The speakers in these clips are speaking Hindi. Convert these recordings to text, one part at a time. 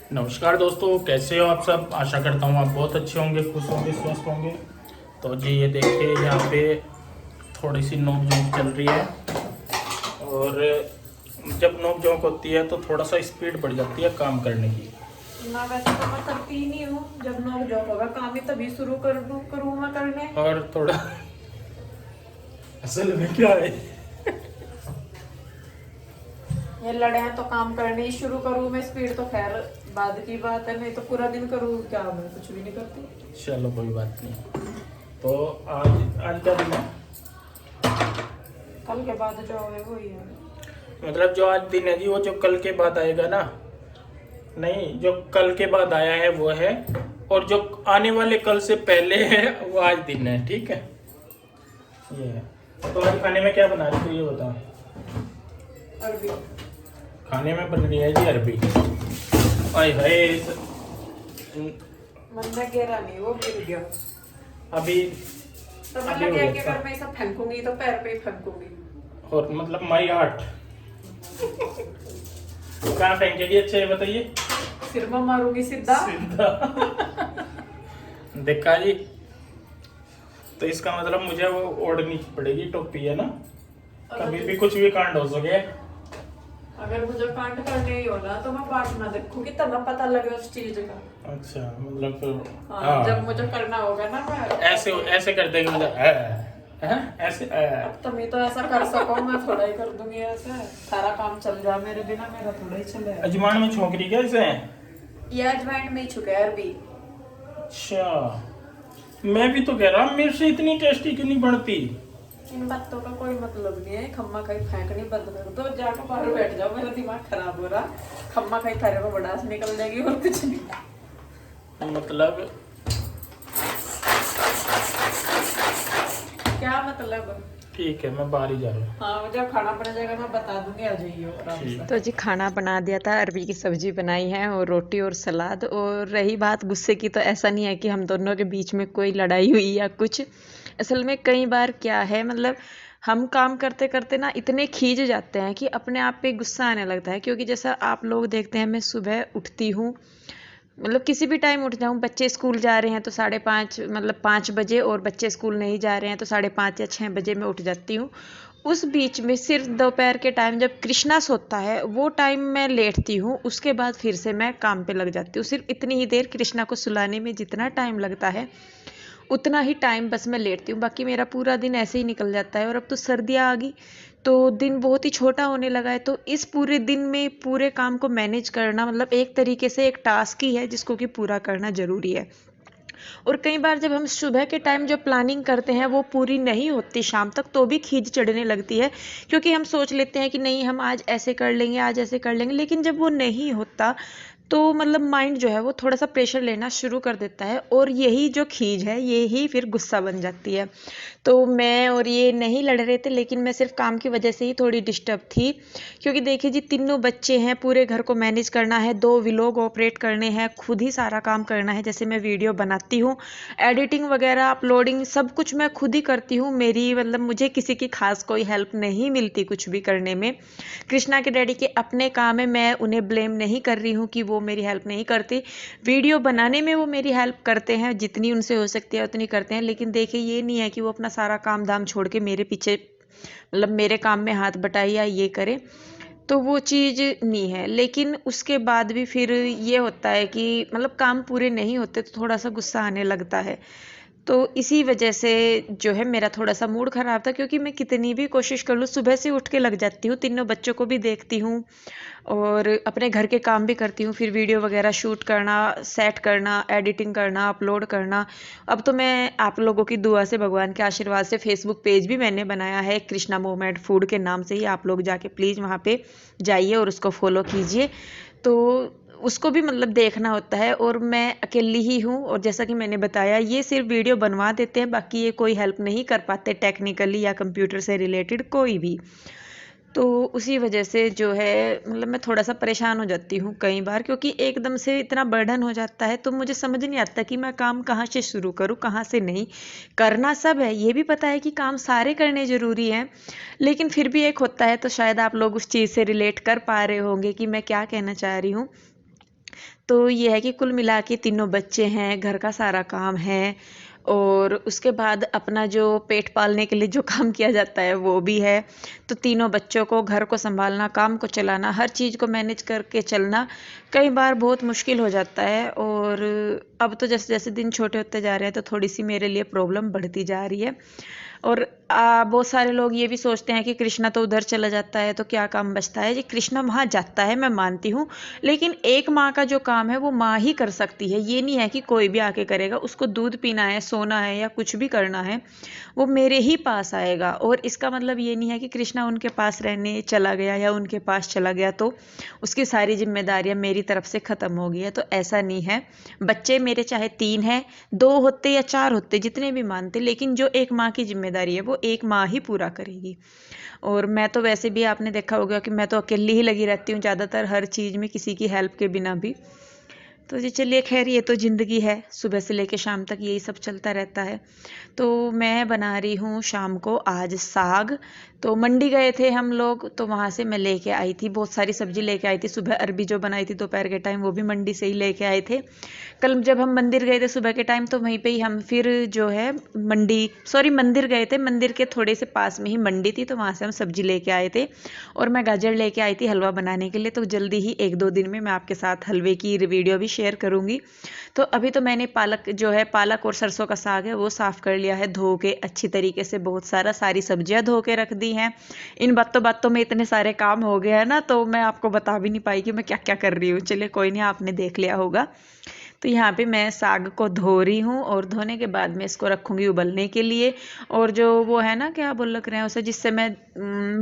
नमस्कार दोस्तों, कैसे हो आप सब। आशा करता हूँ आप बहुत अच्छे होंगे, खुश होंगे, स्वस्थ होंगे। तो जी ये देखिए, यहाँ पे थोड़ी सी नोक झोंक चल रही है। और जब नोक झोंक होती है तो थोड़ा सा स्पीड बढ़ जाती है काम करने की। ना वैसे तो मैं करती ही नहीं हूँ। जब नोक झोंक होगा काम ही तभी शुरू करूँ मैं करने। और थोड़ा असल में क्या है, ये लड़े हैं तो काम करने ही शुरू करूँ मैं। स्पीड तो खैर बाद की बात है, नहीं तो पूरा दिन करूँ क्या, मैं कुछ भी नहीं करती। चलो कोई बात नहीं। तो आज आज क्या दिन है? कल के बाद जो है वो ही है। मतलब जो आज दिन है जी, वो जो कल के बाद आएगा ना, नहीं, जो कल के बाद आया है वो है, और जो आने वाले कल से पहले है वो आज दिन है। ठीक है, ये है। तो आज खाने में क्या बना रही तू, ये बता। अरबी। खाने में बन रही है जी अरबी। आय हाय मन में गिरा नहीं, वो गिर गया। अभी तो मैं अभी हो लगे गया कि था। अगर मैं इसे फेंकूंगी तो पैर पे ही फेंकूंगी। और मतलब माई आर्ट कहाँ फेंकेगी, अच्छा ये बताइए। सिर में मारूंगी सीधा। सीधा देखा जी। तो इसका मतलब मुझे वो ओढ़नी पड़ेगी टोपी, है ना। कभी भी कुछ भी कांड हो सके। अगर मुझे कांड करने ही होना तो मैं बाट ना देखूंगी, तब ना पता लगे उस चीज का। अच्छा, मतलब फिर हाँ, जब मुझे करना होगा ना मैं ऐसे ऐसे कर देंगे, मतलब ऐसे अब तुम ही तो ऐसा कर सको, मैं थोड़ा ही कर दूंगी ऐसे। सारा काम चल जाए मेरे बिना, मेरा थोड़ा ही चले। अजमान में छोकरी क्या इसे? ये अजवाइन में ही चुके हैं अरबी। अच्छा, मैं भी तो कह रहा हूँ मेरे से इतनी टेस्टी क्यों नहीं बनती। इन बातों का कोई मतलब नहीं है। खम्मा खाई फेंकनी बंद कर दो, जाकर बाहर बैठ जाओ, मेरा दिमाग खराब हो रहा। खम्मा खाई थारे को बड़ास निकल जाएगी और कुछ नहीं। मतलब क्या मतलब? ठीक है, मैं बाहर ही जा रहा हूँ। हाँ, जब खाना बन जाएगा मैं बता दूंगी, आ जाइए आराम ठीक। से। तो जी खाना बना दिया था, अरबी की सब्जी बनाई है और रोटी और सलाद। और रही बात गुस्से की, तो ऐसा नहीं है कि हम दोनों के बीच में कोई लड़ाई हुई या कुछ। असल में कई बार क्या है, मतलब हम काम करते करते ना इतने खींच जाते हैं कि अपने आप पे गुस्सा आने लगता है। क्योंकि जैसा आप लोग देखते हैं, मैं सुबह उठती हूँ, मतलब किसी भी टाइम उठ जाऊँ। बच्चे स्कूल जा रहे हैं तो 5:30, मतलब 5 बजे, और बच्चे स्कूल नहीं जा रहे हैं तो 5:30 या 6 बजे मैं उठ जाती हूँ। उस बीच में सिर्फ दोपहर के टाइम जब कृष्णा सोता है वो टाइम मैं लेटती हूँ, उसके बाद फिर से मैं काम पे लग जाती हूँ। सिर्फ इतनी ही देर, कृष्णा को सुलाने में जितना टाइम लगता है उतना ही टाइम बस मैं लेटती हूँ। बाकी मेरा पूरा दिन ऐसे ही निकल जाता है। और अब तो सर्दियाँ आ गई तो दिन बहुत ही छोटा होने लगा है, तो इस पूरे दिन में पूरे काम को मैनेज करना मतलब एक तरीके से एक टास्क ही है जिसको कि पूरा करना ज़रूरी है। और कई बार जब हम सुबह के टाइम जो प्लानिंग करते हैं वो पूरी नहीं होती शाम तक, तो भी खींच चढ़ने लगती है। क्योंकि हम सोच लेते हैं कि नहीं, हम आज ऐसे कर लेंगे, आज ऐसे कर लेंगे, लेकिन जब वो नहीं होता तो मतलब माइंड जो है वो थोड़ा सा प्रेशर लेना शुरू कर देता है, और यही जो खींच है यही फिर गुस्सा बन जाती है। तो मैं और ये नहीं लड़ रहे थे, लेकिन मैं सिर्फ काम की वजह से ही थोड़ी डिस्टर्ब थी। क्योंकि देखिए जी, तीनों बच्चे हैं, पूरे घर को मैनेज करना है, 2 व्लॉग ऑपरेट करने हैं, खुद ही सारा काम करना है। जैसे मैं वीडियो बनाती हूँ, एडिटिंग वगैरह, अपलोडिंग, सब कुछ मैं खुद ही करती हूँ। मेरी मतलब मुझे किसी की खास कोई हेल्प नहीं मिलती कुछ भी करने में। कृष्णा के डैडी के अपने काम है, मैं उन्हें ब्लेम नहीं कर रही हूँ कि वो मेरी हेल्प नहीं करती। वीडियो बनाने में वो मेरी हेल्प करते हैं, जितनी उनसे हो सकती है उतनी करते हैं। लेकिन देखिए, ये नहीं है कि वो अपना सारा काम धाम छोड़ के मेरे पीछे, मतलब मेरे काम में हाथ बटाई या ये करे, तो वो चीज़ नहीं है। लेकिन उसके बाद भी फिर ये होता है कि मतलब काम पूरे नहीं होते तो थोड़ा सा गुस्सा आने लगता है। तो इसी वजह से जो है मेरा थोड़ा सा मूड ख़राब था। क्योंकि मैं कितनी भी कोशिश कर लूँ, सुबह से उठ के लग जाती हूँ, तीनों बच्चों को भी देखती हूँ और अपने घर के काम भी करती हूँ, फिर वीडियो वगैरह शूट करना, सेट करना, एडिटिंग करना, अपलोड करना। अब तो मैं आप लोगों की दुआ से, भगवान के आशीर्वाद से, फेसबुक पेज भी मैंने बनाया है कृष्णा मोमेंट फूड के नाम से ही। आप लोग जाके प्लीज़ वहाँ पे जाइए और उसको फॉलो कीजिए। तो उसको भी मतलब देखना होता है, और मैं अकेली ही हूँ। और जैसा कि मैंने बताया, ये सिर्फ वीडियो बनवा देते हैं, बाकी ये कोई हेल्प नहीं कर पाते टेक्निकली या कंप्यूटर से रिलेटेड कोई भी। तो उसी वजह से जो है मतलब मैं थोड़ा सा परेशान हो जाती हूँ कई बार, क्योंकि एकदम से इतना बर्डन हो जाता है तो मुझे समझ नहीं आता कि मैं काम कहाँ से शुरू करूँ, कहाँ से नहीं। करना सब है, ये भी पता है कि काम सारे करने ज़रूरी हैं, लेकिन फिर भी एक होता है। तो शायद आप लोग उस चीज़ से रिलेट कर पा रहे होंगे कि मैं क्या कहना चाह रही हूँ। तो ये है कि कुल मिला के तीनों बच्चे हैं, घर का सारा काम है, और उसके बाद अपना जो पेट पालने के लिए जो काम किया जाता है वो भी है। तो तीनों बच्चों को, घर को संभालना, काम को चलाना, हर चीज़ को मैनेज करके चलना कई बार बहुत मुश्किल हो जाता है। और अब तो जैसे जैसे दिन छोटे होते जा रहे हैं तो थोड़ी सी मेरे लिए प्रॉब्लम बढ़ती जा रही है। और बहुत सारे लोग ये भी सोचते हैं कि कृष्णा तो उधर चला जाता है तो क्या काम बचता है। जी, कृष्णा वहाँ जाता है, मैं मानती हूँ, लेकिन एक माँ का जो काम है वो माँ ही कर सकती है। ये नहीं है कि कोई भी आके करेगा। उसको दूध पीना है, सोना है या कुछ भी करना है, वो मेरे ही पास आएगा। और इसका मतलब ये नहीं है कि कृष्णा उनके पास रहने चला गया या उनके पास चला गया तो उसकी सारी जिम्मेदारियाँ मेरी तरफ से ख़त्म हो गई है। तो ऐसा नहीं है। बच्चे मेरे चाहे 3 हैं, 2 होते या 4 होते, जितने भी मानते, लेकिन जो एक माँ की जिम्मेदारी है वो एक माँ ही पूरा करेगी। और मैं तो वैसे भी आपने देखा होगा कि मैं तो अकेली ही लगी रहती हूँ ज़्यादातर हर चीज़ में, किसी की हेल्प के बिना भी। तो जी चलिए, खैर ये तो ज़िंदगी है, सुबह से लेके शाम तक यही सब चलता रहता है। तो मैं बना रही हूँ शाम को आज साग। तो मंडी गए थे हम लोग, तो वहाँ से मैं लेके आई थी, बहुत सारी सब्जी लेके आई थी। सुबह अरबी जो बनाई थी दोपहर के टाइम, वो भी मंडी से ही लेके आए थे। कल जब हम मंदिर गए थे सुबह के टाइम, तो वहीं पे ही हम फिर जो है मंदिर गए थे। मंदिर के थोड़े से पास में ही मंडी थी, तो वहाँ से हम सब्जी लेके आए थे। और मैं गाजर लेके आई थी हलवा बनाने के लिए। तो जल्दी ही 1-2 दिन में मैं आपके साथ हलवे की वीडियो भी शेयर करूँगी। तो अभी तो मैंने पालक और सरसों का साग है वो साफ़ कर लिया है, धो के अच्छी तरीके से, बहुत सारी सब्जियां धो के रख दी हैं। इन बातों में इतने सारे काम हो गए हैं ना, तो मैं आपको बता भी नहीं पाई कि मैं क्या क्या कर रही हूँ। चलिए कोई नहीं, आपने देख लिया होगा। तो यहाँ पे मैं साग को धो रही हूँ, और धोने के बाद मैं इसको रखूँगी उबलने के लिए। और जो वो है ना, क्या बोल रहे हैं उसे, जिससे मैं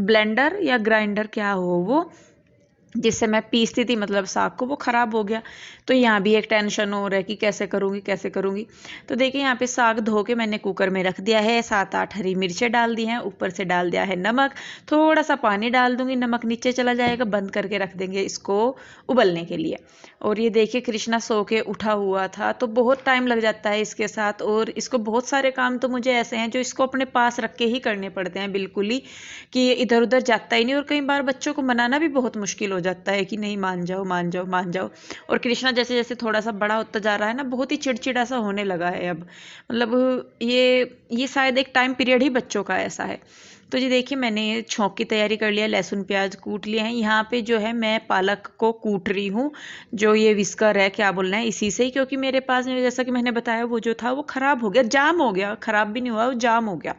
ब्लेंडर या ग्राइंडर क्या हो वो, जिससे मैं पीसती थी मतलब साग को, वो ख़राब हो गया। तो यहाँ भी एक टेंशन हो रहा है कि कैसे करूँगी। तो देखिए यहाँ पे साग धो के मैंने कुकर में रख दिया है, 7-8 हरी मिर्चें डाल दी हैं, ऊपर से डाल दिया है नमक, थोड़ा सा पानी डाल दूँगी, नमक नीचे चला जाएगा, बंद करके रख देंगे इसको उबलने के लिए। और ये देखिए कृष्णा सो के उठा हुआ था, तो बहुत टाइम लग जाता है इसके साथ। और इसको बहुत सारे काम तो मुझे ऐसे हैं जो इसको अपने पास रख के ही करने पड़ते हैं, बिल्कुल ही कि इधर उधर जाता ही नहीं। और कई बार बच्चों को मनाना भी बहुत मुश्किल हो जाता है कि नहीं, मान जाओ। और कृष्णा जैसे जैसे थोड़ा सा बड़ा होता जा रहा है ना, बहुत ही चिड़चिड़ा सा होने लगा है अब। मतलब ये शायद एक टाइम पीरियड ही बच्चों का ऐसा है। तो जी देखिए, मैंने छौंक की तैयारी कर लिया, लहसुन प्याज कूट लिए हैं। यहाँ पे जो है मैं पालक को कूट रही हूँ, जो ये विस्कर है क्या बोलना है, इसी से ही, क्योंकि मेरे पास में जैसा कि मैंने बताया वो जो था वो ख़राब हो गया, जाम हो गया, ख़राब भी नहीं हुआ, वो जाम हो गया।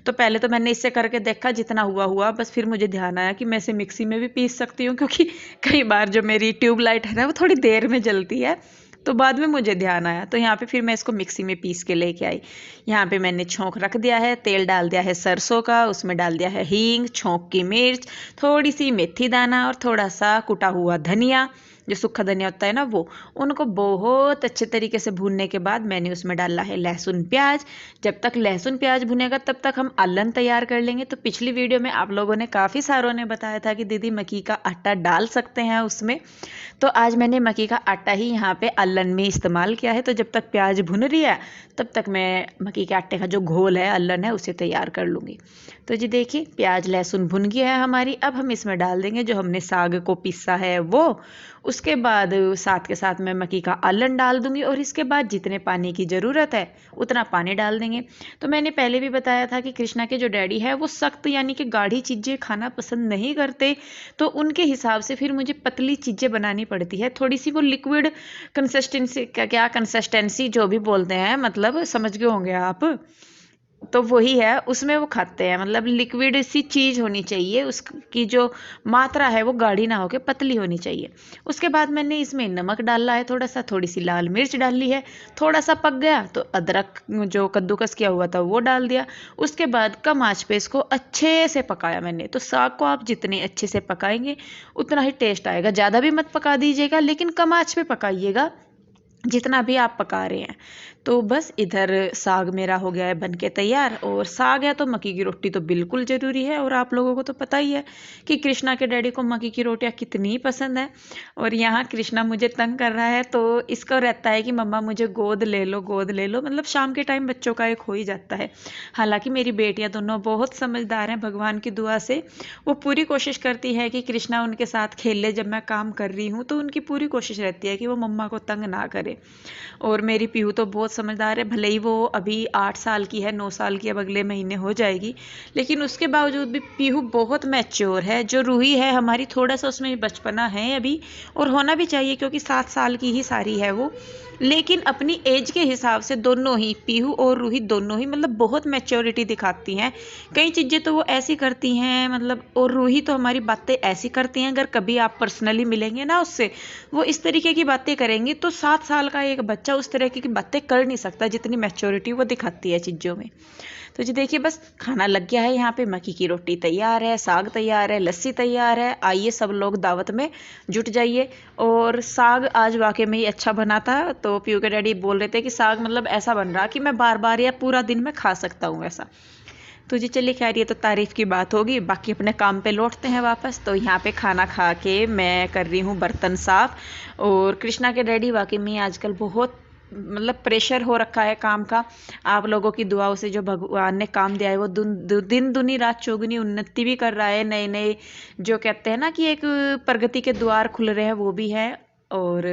तो पहले तो मैंने इससे करके देखा, जितना हुआ बस। फिर मुझे ध्यान आया कि मैं इसे मिक्सी में भी पीस सकती हूँ, क्योंकि कई बार जो मेरी ट्यूबलाइट है ना वो थोड़ी देर में जलती है। तो बाद में मुझे ध्यान आया, तो यहाँ पे फिर मैं इसको मिक्सी में पीस के लेके आई। यहाँ पे मैंने छौंक रख दिया है, तेल डाल दिया है सरसों का, उसमें डाल दिया है हींग, छौंक की मिर्च, थोड़ी सी मेथी दाना और थोड़ा सा कुटा हुआ धनिया, जो सूखा धनिया होता है ना वो। उनको बहुत अच्छे तरीके से भूनने के बाद मैंने उसमें डाला है लहसुन प्याज। जब तक लहसुन प्याज भुनेगा तब तक हम अल्लन तैयार कर लेंगे। तो पिछली वीडियो में आप लोगों ने, काफ़ी सारों ने बताया था कि दीदी मक्की का आटा डाल सकते हैं उसमें। तो आज मैंने मक्की का आटा ही यहाँ पे अल्लन में इस्तेमाल किया है। तो जब तक प्याज भुन रही है तब तक मैं मक्की के आटे का जो घोल है, अल्लन है, उसे तैयार कर लूँगी। तो जी देखिए, प्याज लहसुन भुन गया है हमारी। अब हम इसमें डाल देंगे जो हमने साग को पीसा है वो। उसके बाद साथ के साथ मैं मक्की का अल्लन डाल दूंगी, और इसके बाद जितने पानी की ज़रूरत है उतना पानी डाल देंगे। तो मैंने पहले भी बताया था कि कृष्णा के जो डैडी है वो सख्त यानी कि गाढ़ी चीज़ें खाना पसंद नहीं करते। तो उनके हिसाब से फिर मुझे पतली चीज़ें बनानी पड़ती है, थोड़ी सी वो लिक्विड कंसिस्टेंसी, क्या कंसिस्टेंसी जो भी बोलते हैं, मतलब समझ गए होंगे आप। तो वही है, उसमें वो खाते हैं, मतलब लिक्विड सी चीज़ होनी चाहिए, उसकी जो मात्रा है वो गाढ़ी ना होकर पतली होनी चाहिए। उसके बाद मैंने इसमें नमक डाला है थोड़ा सा, थोड़ी सी लाल मिर्च डाली है, थोड़ा सा पक गया तो अदरक जो कद्दूकस किया हुआ था वो डाल दिया। उसके बाद कम आंच पे इसको अच्छे से पकाया मैंने। तो साग को आप जितने अच्छे से पकाएंगे उतना ही टेस्ट आएगा। ज़्यादा भी मत पका दीजिएगा, लेकिन कम आंच पे पकाइएगा, जितना भी आप पका रहे हैं। तो बस इधर साग मेरा हो गया है बन के तैयार, और साग है तो मक्की की रोटी तो बिल्कुल ज़रूरी है। और आप लोगों को तो पता ही है कि कृष्णा के डैडी को मक्की की रोटियां कितनी पसंद है। और यहाँ कृष्णा मुझे तंग कर रहा है, तो इसका रहता है कि मम्मा मुझे गोद ले लो, गोद ले लो। मतलब शाम के टाइम बच्चों का एक हो ही जाता है। हालांकि मेरी बेटियां दोनों बहुत समझदार हैं, भगवान की दुआ से वो पूरी कोशिश करती है कि कृष्णा उनके साथ खेल ले। जब मैं काम कर रही हूँ तो उनकी पूरी कोशिश रहती है कि वो मम्मा को तंग ना करे। और मेरी पीहू तो बहुत समझदार है, भले ही वो अभी 8 साल की है, 9 साल की अब अगले महीने हो जाएगी, लेकिन उसके बावजूद भी पीहू बहुत मैच्योर है। जो रूही है हमारी, थोड़ा सा उसमें बचपना है अभी, और होना भी चाहिए क्योंकि 7 साल की ही सारी है वो। लेकिन अपनी एज के हिसाब से दोनों ही, पीहू और रूही दोनों ही, मतलब बहुत मैच्योरिटी दिखाती हैं। कई चीज़ें तो वो ऐसी करती हैं, मतलब, और रूही तो हमारी बातें ऐसी करती हैं, अगर कभी आप पर्सनली मिलेंगे ना उससे, वो इस तरीके की बातें करेंगी। तो 7 साल का एक बच्चा उस तरह की बातें कर नहीं सकता जितनी मैच्योरिटी वो दिखाती है चीज़ों में। तो जी देखिए, बस खाना लग गया है यहाँ पे। मक्की की रोटी तैयार है, साग तैयार है, लस्सी तैयार है। आइए सब लोग दावत में जुट जाइए। और साग आज वाकई में ही अच्छा बना था। तो पीयू के डैडी बोल रहे थे कि साग मतलब ऐसा बन रहा कि मैं बार बार या पूरा दिन में खा सकता हूँ ऐसा। तो जी चलिए, खैर ये तो तारीफ़ की बात होगी, बाकी अपने काम पे लौटते हैं वापस। तो यहाँ पे खाना खा के मैं कर रही हूँ बर्तन साफ़। और कृष्णा के डैडी वाकई में आजकल बहुत, मतलब, प्रेशर हो रखा है काम का। आप लोगों की दुआओं से जो भगवान ने काम दिया है वो दिन दुनी रात चौगुनी उन्नति भी कर रहा है। नए नए जो कहते हैं ना कि एक प्रगति के द्वार खुल रहे हैं, वो भी है। और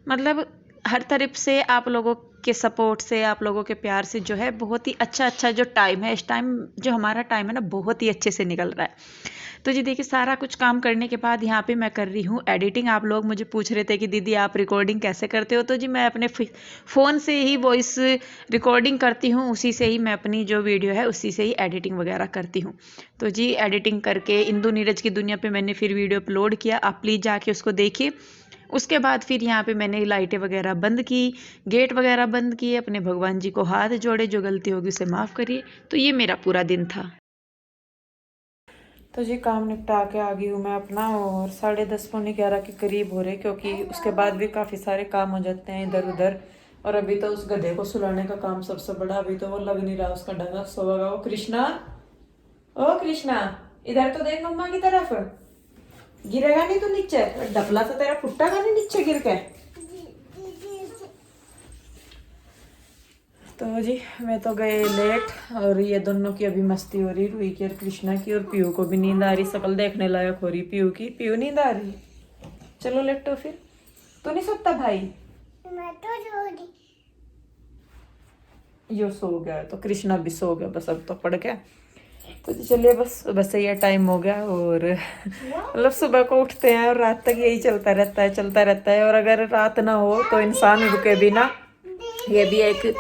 मतलब हर तरफ से आप लोगों के सपोर्ट से, आप लोगों के प्यार से जो है बहुत ही अच्छा जो टाइम है, इस टाइम जो हमारा टाइम है ना, बहुत ही अच्छे से निकल रहा है। तो जी देखिए, सारा कुछ काम करने के बाद यहाँ पे मैं कर रही हूँ एडिटिंग। आप लोग मुझे पूछ रहे थे कि दीदी आप रिकॉर्डिंग कैसे करते हो। तो जी मैं अपने फ़ोन से ही वॉइस रिकॉर्डिंग करती हूँ, उसी से ही मैं अपनी जो वीडियो है उसी से ही एडिटिंग वगैरह करती हूँ। तो जी एडिटिंग करके इंदु नीरज की दुनिया पे मैंने फिर वीडियो अपलोड किया, आप प्लीज़ जाके उसको देखिए। उसके बाद फिर यहाँ पे मैंने लाइटें वगैरह बंद की, गेट वगैरह बंद किए, अपने भगवान जी को हाथ जोड़े, जो गलती होगी उसे माफ़ करिए। तो ये मेरा पूरा दिन था। तो जी काम निपटा के आ गई हूँ मैं अपना, और 10:30 पौने 11 के करीब हो रहे, क्योंकि उसके बाद भी काफ़ी सारे काम हो जाते हैं इधर उधर। और अभी तो उस गधे को सुलाने का काम सबसे बड़ा, अभी तो वो लग नहीं रहा उसका ढंग सोएगा। ओ कृष्णा, ओ कृष्णा, इधर तो देख मम्मा की तरफ। गिरेगा नहीं तो नीचे, डपला तो तेरा फुट्टा का नहीं नीचे गिर के। तो जी मैं तो गए लेट, और ये दोनों की अभी मस्ती हो रही, रूही की और कृष्णा की। और पीयू को भी नींद आ रही, शकल देखने लायक हो रही पीयू की। पीयू नींद आ रही, चलो लेटो फिर। तू नहीं सोता भाई? मैं तो सो रही। यो सो गया, तो कृष्णा भी सो गया, बस अब तो पड़ गया। तो चलिए, बस से ये टाइम हो गया। और मतलब सुबह को उठते हैं और रात तक यही चलता रहता है। और अगर रात ना हो तो इंसान रुके भी ना। ये भी एक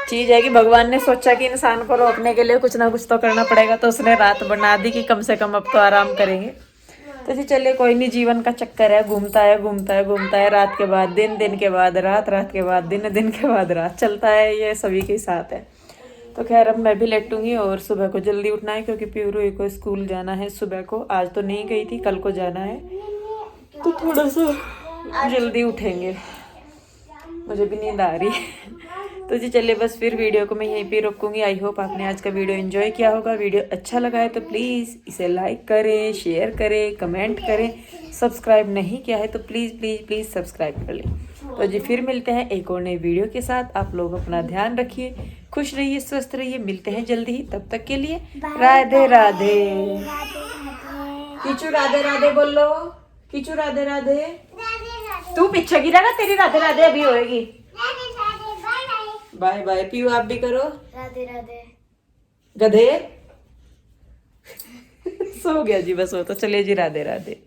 चीज है कि भगवान ने सोचा कि इंसान को रोकने के लिए कुछ ना कुछ तो करना पड़ेगा, तो उसने रात बना दी कि कम से कम अब तो आराम करेंगे। तो जी चलिए, कोई नहीं, जीवन का चक्कर है, घूमता है। रात के बाद दिन, दिन के बाद रात, रात के बाद दिन, दिन के बाद रात, चलता है, ये सभी के साथ है। तो खैर अब मैं भी लेटूंगी, और सुबह को जल्दी उठना है क्योंकि प्यूरू को स्कूल जाना है सुबह को। आज तो नहीं गई थी, कल को जाना है, तो थोड़ा सा जल्दी उठेंगे। मुझे भी नींद आ रही है। तो जी चलिए, बस फिर वीडियो को मैं यहीं पे रोकूंगी। आई होप आपने आज का वीडियो एंजॉय किया होगा। वीडियो अच्छा लगा है तो प्लीज़ इसे लाइक करें, शेयर करें, कमेंट करें। सब्सक्राइब नहीं किया है तो प्लीज़ सब्सक्राइब कर लें। तो जी फिर मिलते हैं एक और नई वीडियो के साथ। आप लोग अपना ध्यान रखिए, खुश रहिए, स्वस्थ रहिए। मिलते हैं जल्दी ही, तब तक के लिए राधे राधे। किचू राधे राधे बोलो, किचू राधे राधे। तू पीछे गिरा, तेरी राधे राधे अभी होएगी। Bye bye. पीयू आप भी करो राधे राधे। गधे सो गया जी, बस वो तो। चलिए जी, राधे राधे।